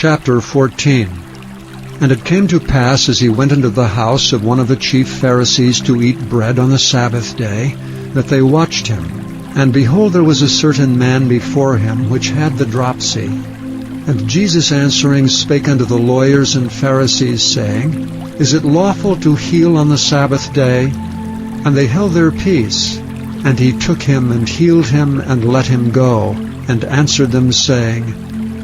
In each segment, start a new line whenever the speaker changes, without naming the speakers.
Chapter 14. And it came to pass, as he went into the house of one of the chief Pharisees to eat bread on the Sabbath day, that they watched him. And behold, there was a certain man before him which had the dropsy. And Jesus answering spake unto the lawyers and Pharisees, saying, Is it lawful to heal on the Sabbath day? And they held their peace. And he took him and healed him and let him go, and answered them, saying,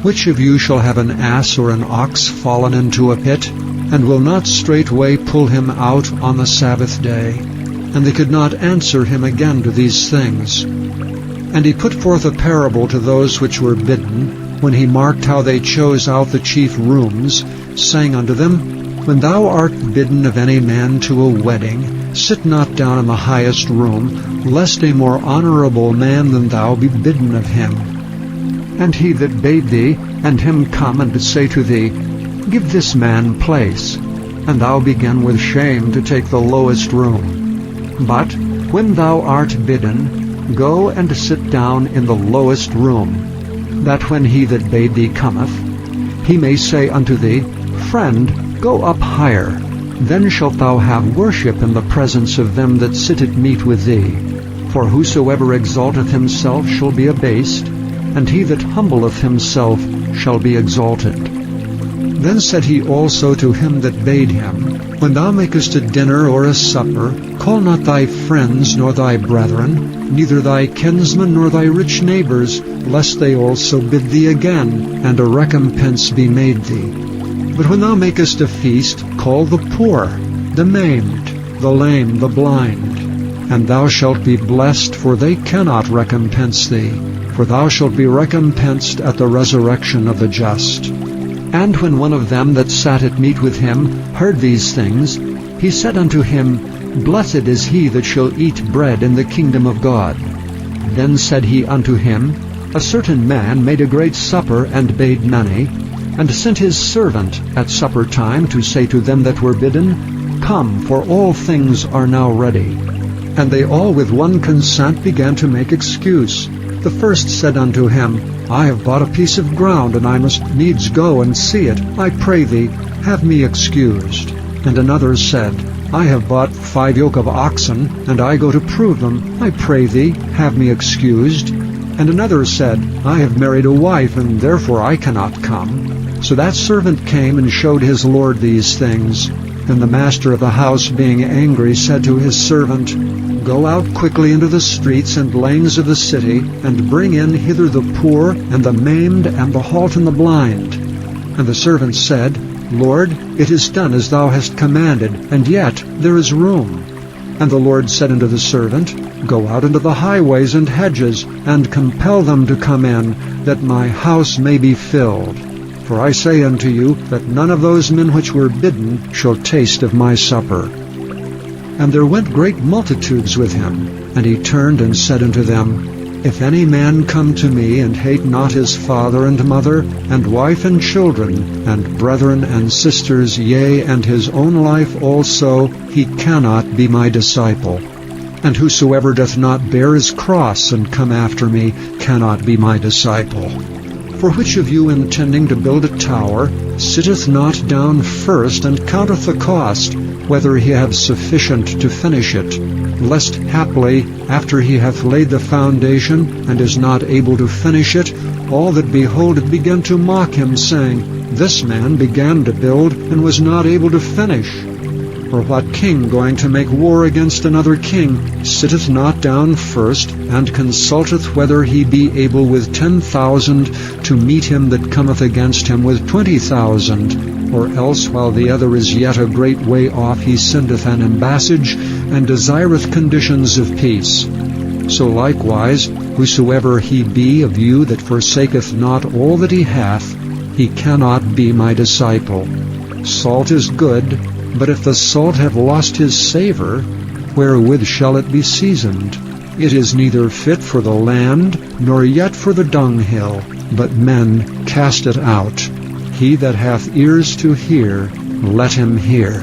Which of you shall have an ass or an ox fallen into a pit, and will not straightway pull him out on the Sabbath day? And they could not answer him again to these things. And he put forth a parable to those which were bidden, when he marked how they chose out the chief rooms, saying unto them, When thou art bidden of any man to a wedding, sit not down in the highest room, lest a more honorable man than thou be bidden of him. And he that bade thee, and him come and say to thee, Give this man place, and thou begin with shame to take the lowest room. But when thou art bidden, go and sit down in the lowest room, that when he that bade thee cometh, he may say unto thee, Friend, go up higher. Then shalt thou have worship in the presence of them that sit at meat with thee. For whosoever exalteth himself shall be abased, and he that humbleth himself shall be exalted. Then said he also to him that bade him, When thou makest a dinner or a supper, call not thy friends nor thy brethren, neither thy kinsmen nor thy rich neighbors, lest they also bid thee again, and a recompense be made thee. But when thou makest a feast, call the poor, the maimed, the lame, the blind. And thou shalt be blessed, for they cannot recompense thee, for thou shalt be recompensed at the resurrection of the just. And when one of them that sat at meat with him heard these things, he said unto him, Blessed is he that shall eat bread in the kingdom of God. Then said he unto him, A certain man made a great supper, and bade many, and sent his servant at supper time to say to them that were bidden, Come, for all things are now ready. And they all with one consent began to make excuse. The first said unto him, I have bought a piece of ground, and I must needs go and see it. I pray thee, have me excused. And another said, I have bought 5 yoke of oxen, and I go to prove them. I pray thee, have me excused. And another said, I have married a wife, and therefore I cannot come. So that servant came and showed his lord these things. Then the master of the house, being angry, said to his servant, Go out quickly into the streets and lanes of the city, and bring in hither the poor, and the maimed, and the halt, and the blind. And the servant said, Lord, it is done as thou hast commanded, and yet there is room. And the Lord said unto the servant, Go out into the highways and hedges, and compel them to come in, that my house may be filled. For I say unto you, that none of those men which were bidden shall taste of my supper. And there went great multitudes with him. And he turned and said unto them, If any man come to me, and hate not his father and mother, and wife and children, and brethren and sisters, yea, and his own life also, he cannot be my disciple. And whosoever doth not bear his cross and come after me cannot be my disciple. For which of you, intending to build a tower, sitteth not down first, and counteth the cost, whether he have sufficient to finish it, lest haply, after he hath laid the foundation, and is not able to finish it, all that behold it begin to mock him, saying, This man began to build, and was not able to finish. Or what king, going to make war against another king, sitteth not down first, and consulteth whether he be able with 10,000 to meet him that cometh against him with 20,000? Or else, while the other is yet a great way off, he sendeth an embassage, and desireth conditions of peace. So likewise, whosoever he be of you that forsaketh not all that he hath, he cannot be my disciple. Salt is good, but if the salt have lost his savor, wherewith shall it be seasoned? It is neither fit for the land, nor yet for the dunghill, but men cast it out. He that hath ears to hear, let him hear.